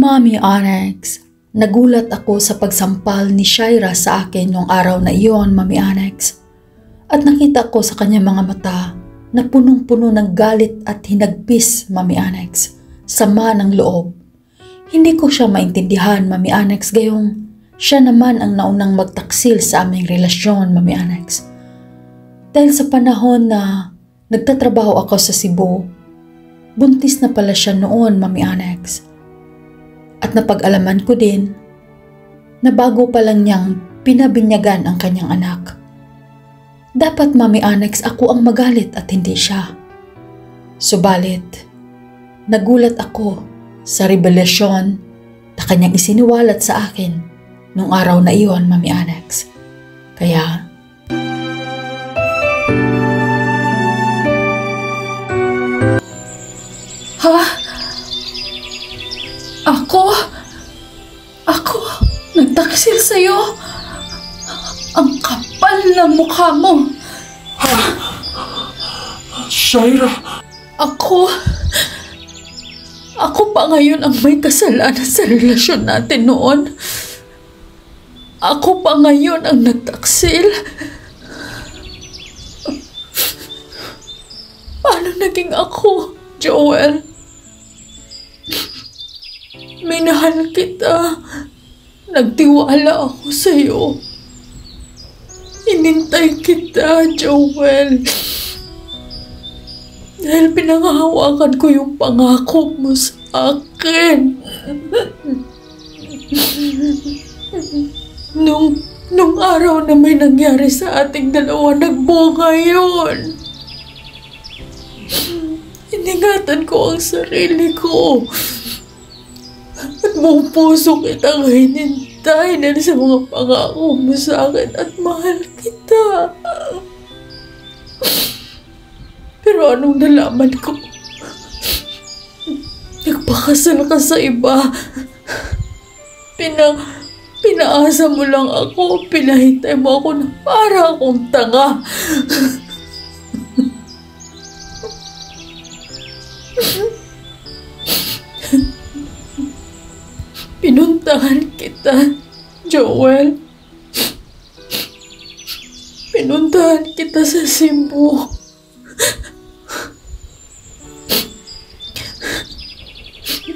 Mami Onyx, nagulat ako sa pagsampal ni Shaira sa akin noong araw na iyon, Mami Onyx. At nakita ko sa kanyang mga mata na punong-puno ng galit at hinagpis, Mami Onyx, sama ng loob. Hindi ko siya maintindihan, Mami Onyx, gayong siya naman ang naunang magtaksil sa aming relasyon, Mami Onyx. Dahil sa panahon na nagtatrabaho ako sa Cebu, buntis na pala siya noon, Mami Onyx. At napag-alaman ko din na bago pa lang niyang pinabinyagan ang kanyang anak. Dapat, Mami Onyx, ako ang magalit at hindi siya. Subalit, nagulat ako sa revelasyon na kanyang isiniwalat sa akin nung araw na iyon, Mami Onyx. Kaya, Ako? Nagtaksil sa'yo? Ang kapal ng mukha mo! Shaira! Ako pa ngayon ang may kasalanan sa relasyon natin noon. Ako pa ngayon ang nagtaksil. Paano naging ako, Joel? Minahal kita. Nagtiwala ako sa'yo. Inintay kita, Joel. Dahil pinangahawakan ko yung pangako mo sa akin. Nung araw na may nangyari sa ating dalawa, nagbunga yun. Iningatan ko ang sarili ko. At buong puso kitang hinintay dahil sa mga pangako mo sa akin at mahal kita. Pero anong nalaman ko? Nagpakasal ka sa iba. Pinaasa mo lang ako. Pinahintay mo ako na para akong tanga. Pinuntahan kita, Joel. Pinuntahan kita sa Cebu.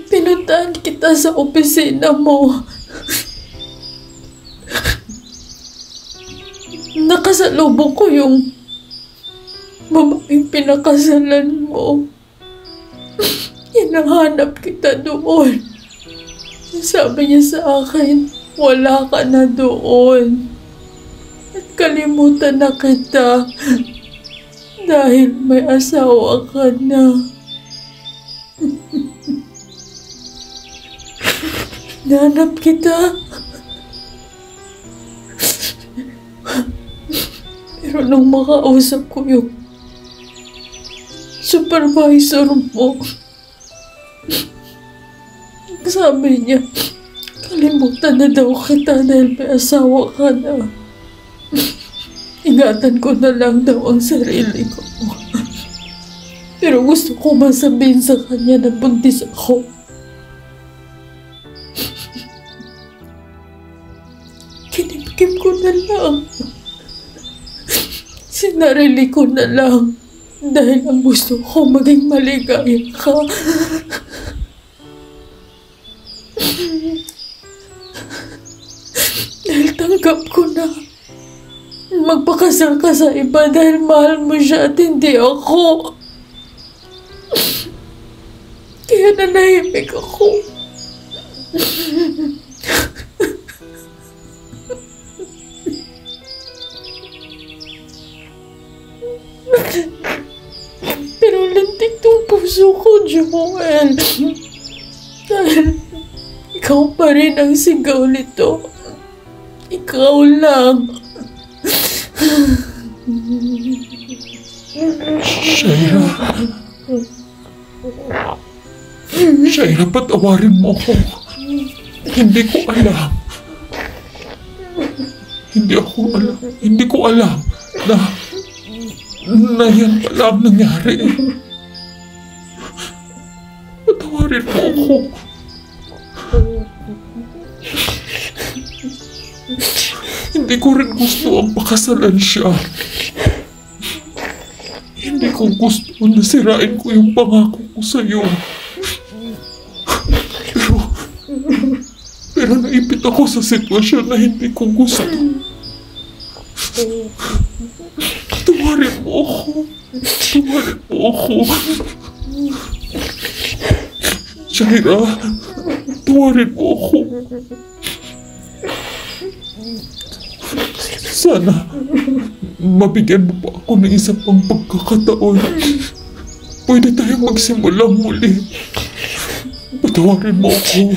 Pinuntahan kita sa opisina mo. Nakasalubong ko yung babaeng pinakasalan mo. Hinahanap kita doon. Sabi niya sa akin, wala ka na doon. At kalimutan na kita dahil may asawa ka na. Nanap kita. Pero nung makausap ko yung supervisor mo, sabi niya, kalimutan na daw kita dahil may asawa ka na. Ingatan ko na lang daw ang sarili ko. Pero gusto ko masabihin sa kanya na buntis ako. Kinimkim ko na lang. Sinarili ko na lang dahil ang gusto ko maging maligaya ka. Dahil tanggap ko na magpakasal ka sa iba dahil mahal mo siya at hindi ako. Kaya nanahimik ako. Pero lantik tong puso ko, Joel. Dahil ikaw pa rin ang sigaw nito. Ikaw lang. Shaira. Shaira, patawarin mo ako. Hindi ko alam. Hindi ko alam na yan pala ang nangyari. Patawarin mo ako. Hindi ko rin gusto ang pakasalan siya. Hindi ko gusto na sirain ko yung pangako ko sa'yo. Pero naipit ako sa sitwasyon na hindi ko gusto. Tawarin mo ako. Tawarin mo ako. Shaira, tawarin mo ako. Sana mabigyan mo pa ako ng isa pang pagkakataon. Pwede tayong magsimula muli. Patawarin mo ako.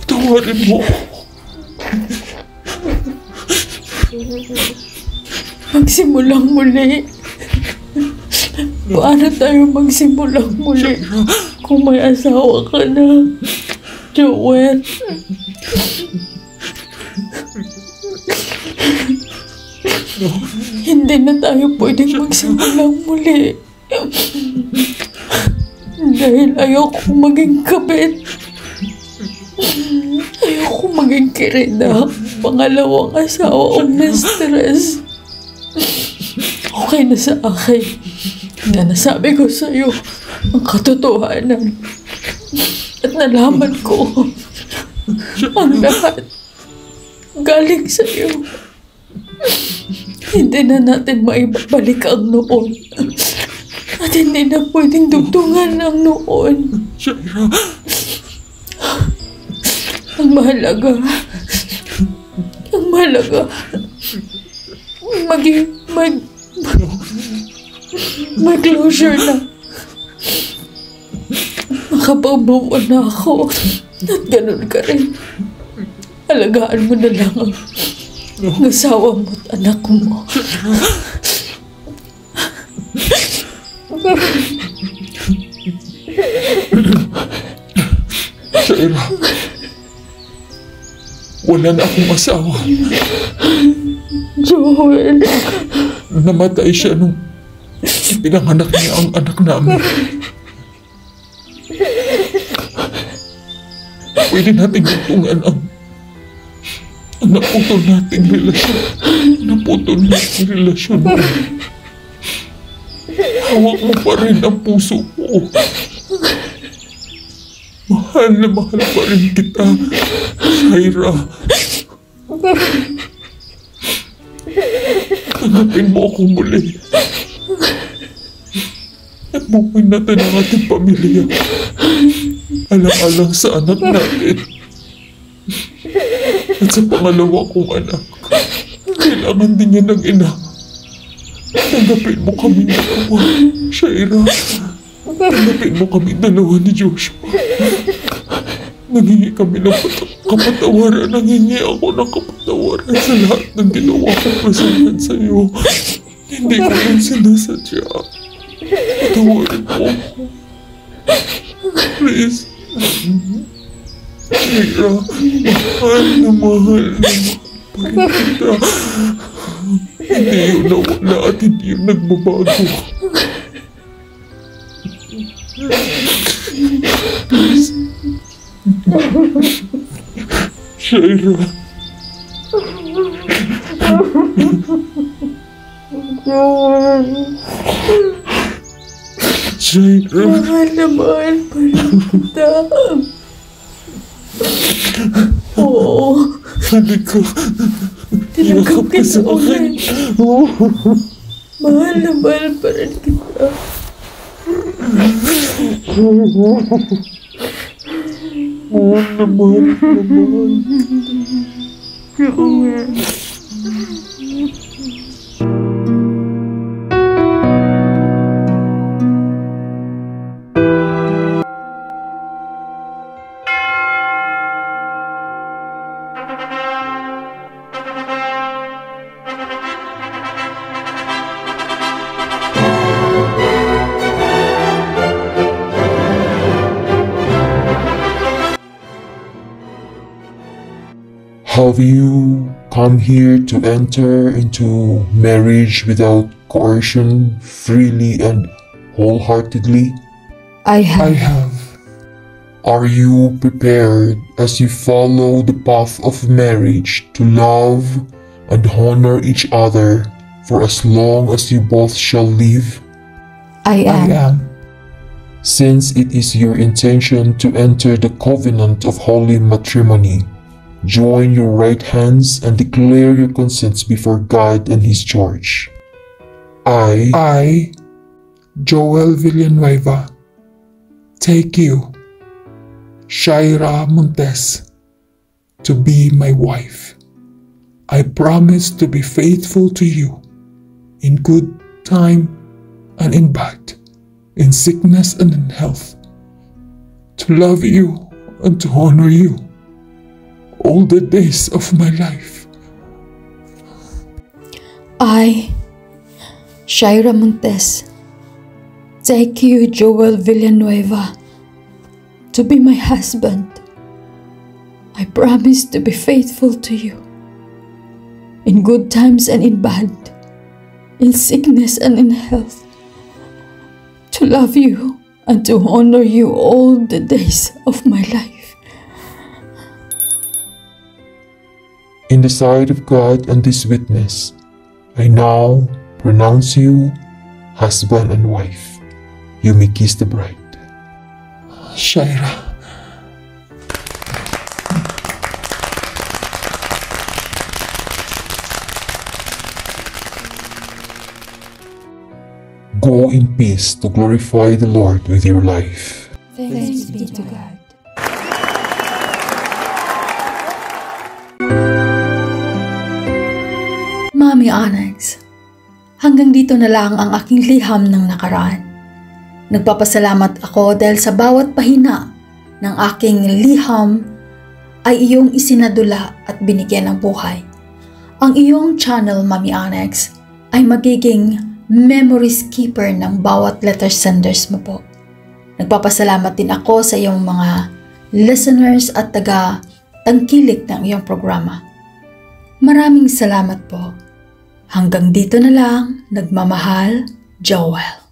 Patawarin mo ako. Magsimulang muli. Paano tayo magsimulang muli kung may asawa ka na, Joel? Hindi na tayo pwedeng magsimulang muli. Dahil ayoko maging kabit. Ayoko maging kirida. Pangalawang asawa o na-stress. Okay na sa akin na nasabi ko sa'yo ang katotohanan. At nalaman ko ang lahat galing sa'yo. Hindi na natin maibabalik ang noon. At hindi na pwedeng dugtungan ang noon. Shaira. Ang mahalaga, may closure na. Makapag-move on na ako. At ganun ka rin. Alagaan mo na lang ang asawa mo at anak mo. Shaira, wala na akong asawa. Joel. Namatay siya nung pinanganak niya ang anak namin. Pwede natin gutungan ang naputol nating relasyon. Naputol nating relasyon mo. Hawak mo pa rin ang puso ko. Mahal na mahal pa rin kita, Shaira. Tanggapin mo ako muli. At buuin natin ang ating pamilya. Alang-alang sa anak natin. At sa pangalawa kong anak, kailangan din niya ng ina. Tanggapin mo kami dalawa, Shaira. Tanggapin mo kami dalawa ni Joshua. Nanghingi kami ng kapatawaran. Nanghingi ako ng kapatawaran sa lahat ng ginawa kong kasalanan sa'yo. Hindi ko lang sinasadya. Patawarin mo ako. Please. Shaira, mahal na mahal pa rin kita. Hindi yun nawala at hindi yun nagbabago. Please. Shaira. Shaira. Mahal na mahal pa rin kita. Oo. Halika. Tinanggap kita ulit. Mahal na mahal pa rin kita. Mahal na mahal na mahal. Joel. Have you come here to enter into marriage without coercion, freely and wholeheartedly? I I have. have. Are you prepared as you follow the path of marriage to love and honor each other for as long as you both shall live? I am. Since it is your intention to enter the covenant of holy matrimony, join your right hands and declare your consents before God and His church. I, Joel Villanueva, take you, Shaira Montes, to be my wife. I promise to be faithful to you in good time and in bad, in sickness and in health, to love you and to honor you all the days of my life. I, Shaira Montes, take you, Joel Villanueva, to be my husband. I promise to be faithful to you in good times and in bad, in sickness and in health, to love you and to honor you all the days of my life. In the sight of God and this witness, I now pronounce you husband and wife. You may kiss the bride. Shaira. Go in peace to glorify the Lord with your life. Thanks be to God. Mami Onyx, hanggang dito na lang ang aking liham ng nakaraan. Nagpapasalamat ako dahil sa bawat pahina ng aking liham ay iyong isinadula at binigyan ng buhay. Ang iyong channel, Mami Onyx, ay magiging memories keeper ng bawat letter senders mo po. Nagpapasalamat din ako sa iyong mga listeners at taga-tangkilik ng iyong programa. Maraming salamat po. Hanggang dito na lang, nagmamahal, Joel.